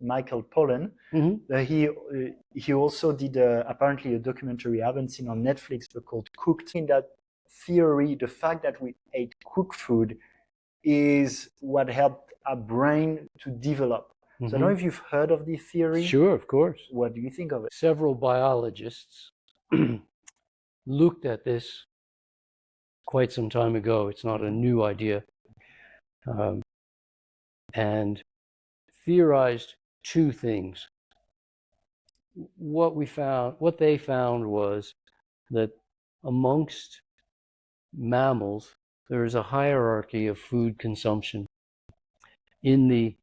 Michael Pollan. He also did apparently a documentary I haven't seen on Netflix, but called Cooked. In that theory, the fact that we ate cooked food is what helped our brain to develop. So I don't know if you've heard of this theory. Sure, of course. What do you think of it? Several biologists looked at this quite some time ago. It's not a new idea. And theorized two things. What they found was that amongst mammals, there is a hierarchy of food consumption. In the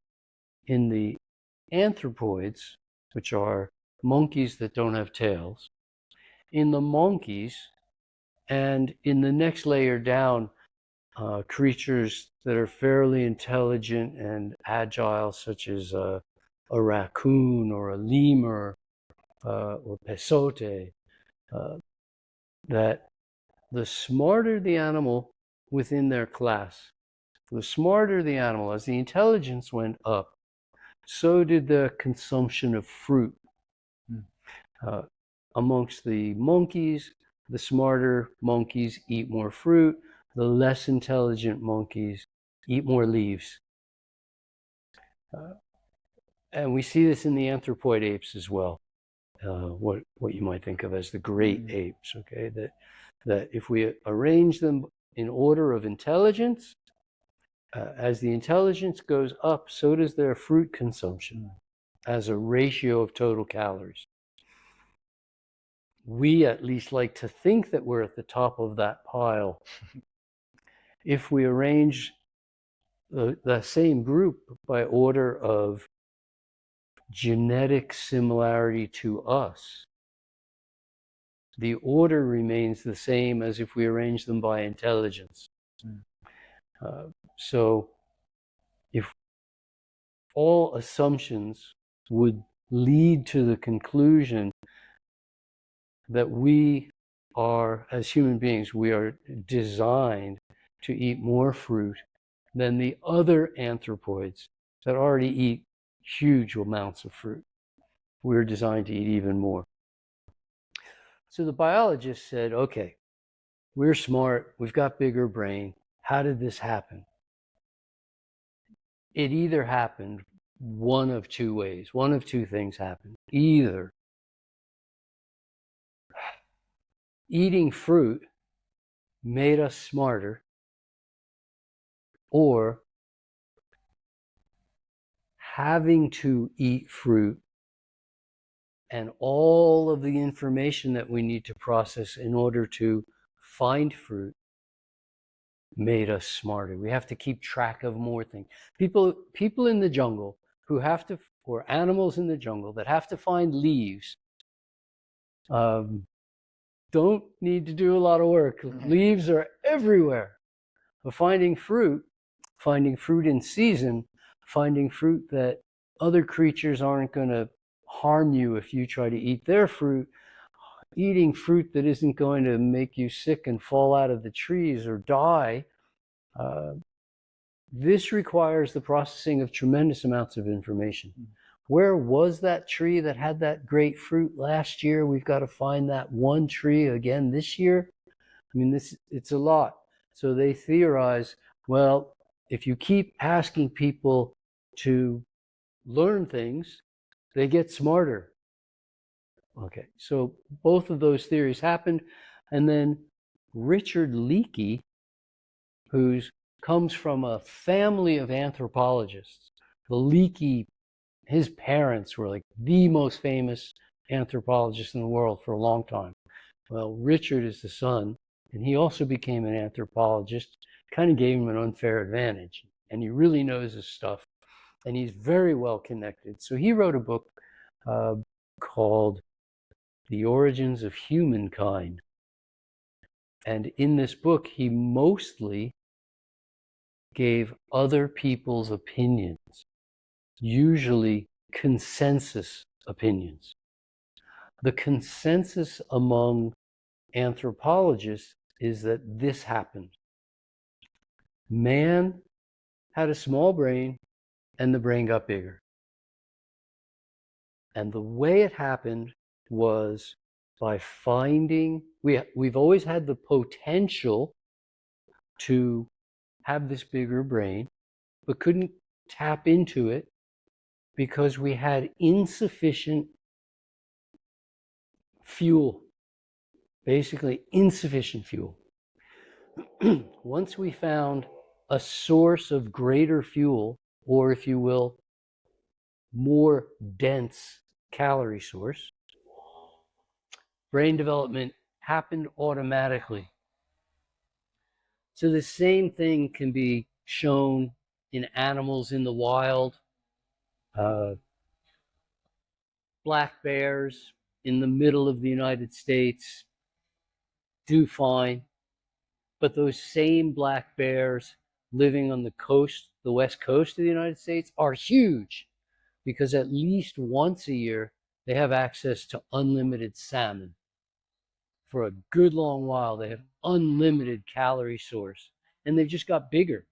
anthropoids, which are monkeys that don't have tails, in the monkeys, and in the next layer down, creatures that are fairly intelligent and agile, such as a raccoon or a lemur or pesote, that the smarter the animal within their class, the smarter the animal, as the intelligence went up, so did the consumption of fruit. Amongst the monkeys, the smarter monkeys eat more fruit, the less intelligent monkeys eat more leaves. And we see this in the anthropoid apes as well, what you might think of as the great apes, okay? That if we arrange them in order of intelligence, as the intelligence goes up, so does their fruit consumption as a ratio of total calories. We at least like to think that we're at the top of that pile. If we arrange the same group by order of genetic similarity to us, the order remains the same as if we arrange them by intelligence. So if all assumptions would lead to the conclusion that we are, as human beings, we are designed to eat more fruit than the other anthropoids that already eat huge amounts of fruit. We're designed to eat even more. So the biologists said, okay, we're smart, we've got bigger brain. How did this happen? It either happened one of two ways. One of two things happened. Either eating fruit made us smarter, or having to eat fruit and all of the information that we need to process in order to find fruit made us smarter. We have to keep track of more things. People in the jungle who have to, or animals in the jungle that have to find leaves, don't need to do a lot of work. Leaves are everywhere. But finding fruit in season, finding fruit that other creatures aren't going to harm you if you try to eat their fruit, eating fruit that isn't going to make you sick and fall out of the trees or die, this requires the processing of tremendous amounts of information. Where was that tree that had that great fruit last year? We've got to find that one tree again this year. I mean, it's a lot. So they theorize, well, if you keep asking people to learn things, they get smarter. Okay, so both of those theories happened. And then Richard Leakey, who comes from a family of anthropologists. The Leakey, his parents were like the most famous anthropologists in the world for a long time. Well, Richard is the son, and he also became an anthropologist. Kind of gave him an unfair advantage, and he really knows his stuff, and he's very well connected. So he wrote a book called The Origins of Humankind. And in this book, he mostly gave other people's opinions, usually consensus opinions. The consensus among anthropologists is that this happened. Man had a small brain, and the brain got bigger. And the way it happened was by finding, we've always had the potential to have this bigger brain, but couldn't tap into it because we had insufficient fuel, basically insufficient fuel. Once we found a source of greater fuel, or if you will, more dense calorie source, brain development happened automatically. So the same thing can be shown in animals in the wild. Black bears in the middle of the United States do fine, but those same black bears living on the coast, the west coast of the United States, are huge because at least once a year they have access to unlimited salmon. For a good long while, they have unlimited calorie source, and they've just got bigger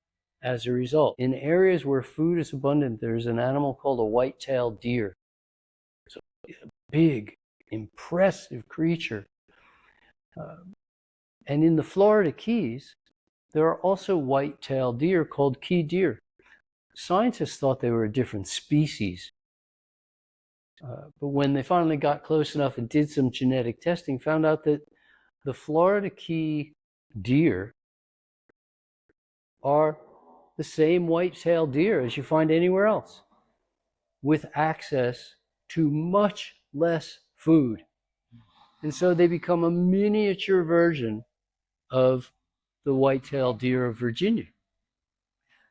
as a result. In areas where food is abundant, there's an animal called a white-tailed deer. It's a big, impressive creature. And in the Florida Keys, there are also white-tailed deer called key deer. Scientists thought they were a different species. But when they finally got close enough and did some genetic testing, found out that the Florida key deer are the same white-tailed deer as you find anywhere else, with access to much less food. And so they become a miniature version of the white-tailed deer of Virginia.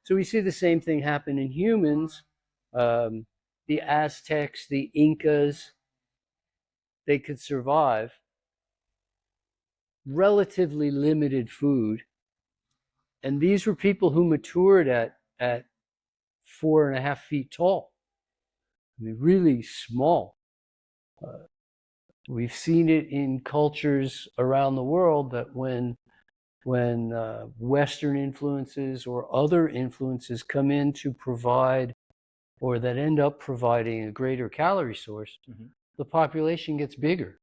So we see the same thing happen in humans. The Aztecs, the Incas, they could survive relatively limited food. And these were people who matured at 4.5 feet tall. I mean, really small. We've seen it in cultures around the world that when Western influences or other influences come in to provide, or that end up providing, a greater calorie source, the population gets bigger.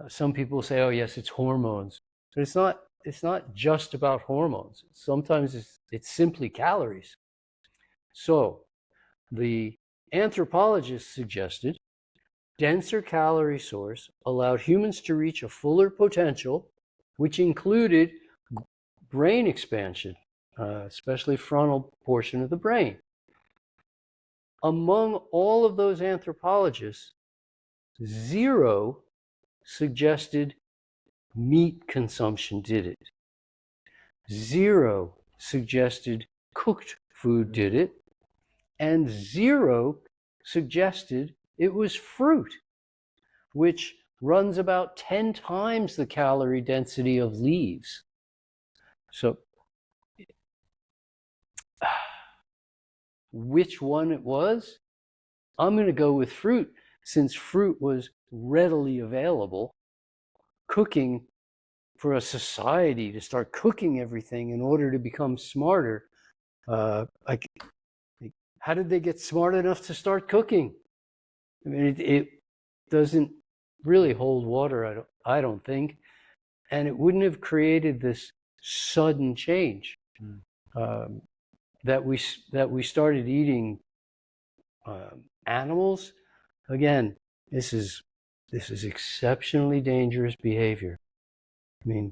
Some people say, "Oh, yes, it's hormones," but it's not. It's not just about hormones. Sometimes it's simply calories. So, the anthropologists suggested denser calorie source allowed humans to reach a fuller potential, which included brain expansion, especially frontal portion of the brain. Among all of those anthropologists, 0 suggested meat consumption did it. 0 suggested cooked food did it. And 0 suggested it was fruit, which runs about 10 times the calorie density of leaves. So, which one it was? I'm going to go with fruit, since fruit was readily available. Cooking, for a society to start cooking everything in order to become smarter, how did they get smart enough to start cooking? I mean, it doesn't really hold water, I don't think, and it wouldn't have created this sudden change that we started eating animals. Again, this is exceptionally dangerous behavior. I mean,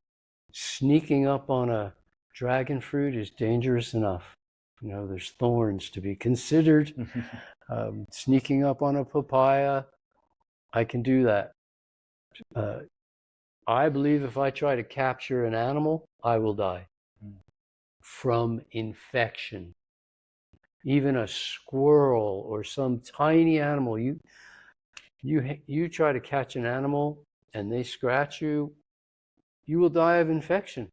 sneaking up on a dragon fruit is dangerous enough. You know, there's thorns to be considered. Sneaking up on a papaya, I can do that. I believe if I try to capture an animal, I will die from infection. Even a squirrel or some tiny animal, you try to catch an animal and they scratch you, you will die of infection.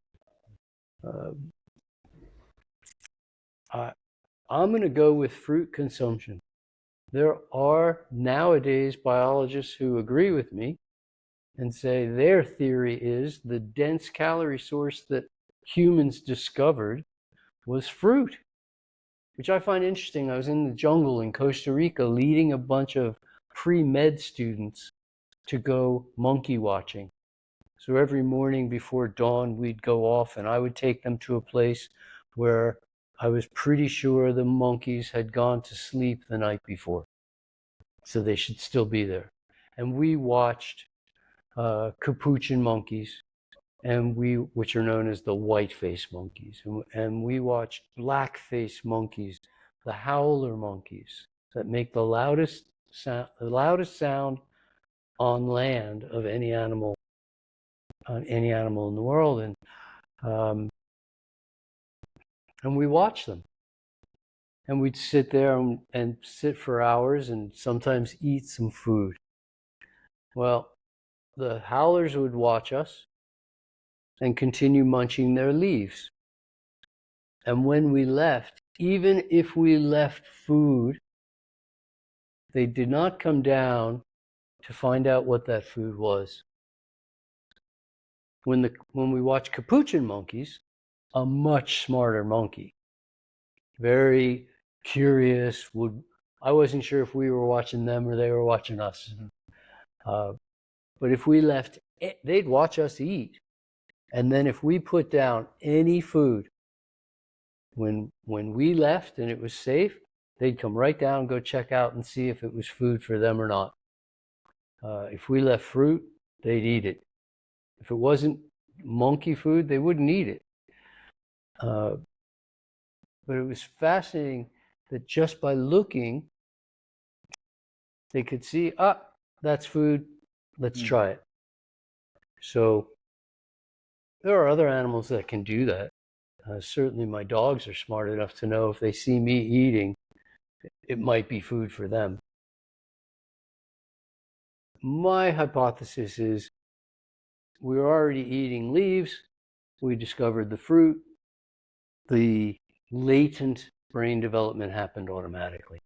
I'm going to go with fruit consumption. There are nowadays biologists who agree with me and say their theory is the dense calorie source that humans discovered was fruit. which I find interesting. I was in the jungle in Costa Rica leading a bunch of pre-med students to go monkey watching. So every morning before dawn, we'd go off and I would take them to a place where I was pretty sure the monkeys had gone to sleep the night before. So they should still be there. And we watched capuchin monkeys, which are known as the white-faced monkeys. And we watched black-faced monkeys, the howler monkeys that make the loudest sound on land of any animal in the world. And we watched them. And we'd sit there and sit for hours and sometimes eat some food. Well, the howlers would watch us and continue munching their leaves. And when we left, even if we left food, they did not come down to find out what that food was. When we watched capuchin monkeys, a much smarter monkey, very curious, I wasn't sure if we were watching them or they were watching us. But if we left, they'd watch us eat. And then if we put down any food, when we left and it was safe, they'd come right down and go check out and see if it was food for them or not. If we left fruit, they'd eat it. If it wasn't monkey food, they wouldn't eat it. But it was fascinating that just by looking, they could see, that's food, let's try it. So there are other animals that can do that. Certainly my dogs are smart enough to know if they see me eating, it might be food for them. My hypothesis is we were already eating leaves, we discovered the fruit, the latent brain development happened automatically.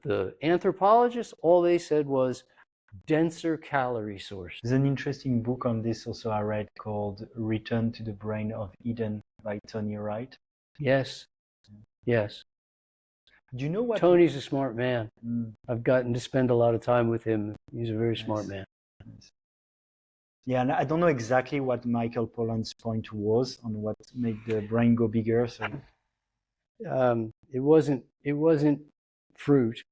The anthropologists, all they said was denser calorie source. There's an interesting book on this also I read called Return to the Brain of Eden by Tony Wright. Yes. Yes. Do you know what? Tony's a smart man. I've gotten to spend a lot of time with him. He's a very smart man. Yes. Yeah, and I don't know exactly what Michael Pollan's point was on what made the brain go bigger. So it wasn't fruit.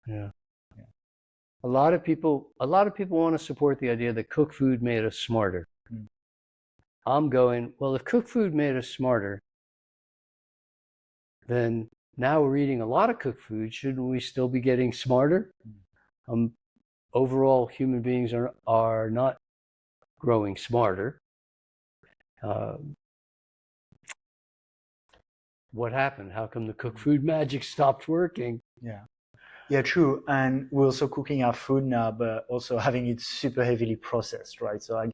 Yeah. A lot of people want to support the idea that cooked food made us smarter. I'm going, well, if cooked food made us smarter, then now we're eating a lot of cooked food. Shouldn't we still be getting smarter? Overall, human beings are not growing smarter. What happened? How come the cooked food magic stopped working? Yeah, true. And we're also cooking our food now, but also having it super heavily processed, right? So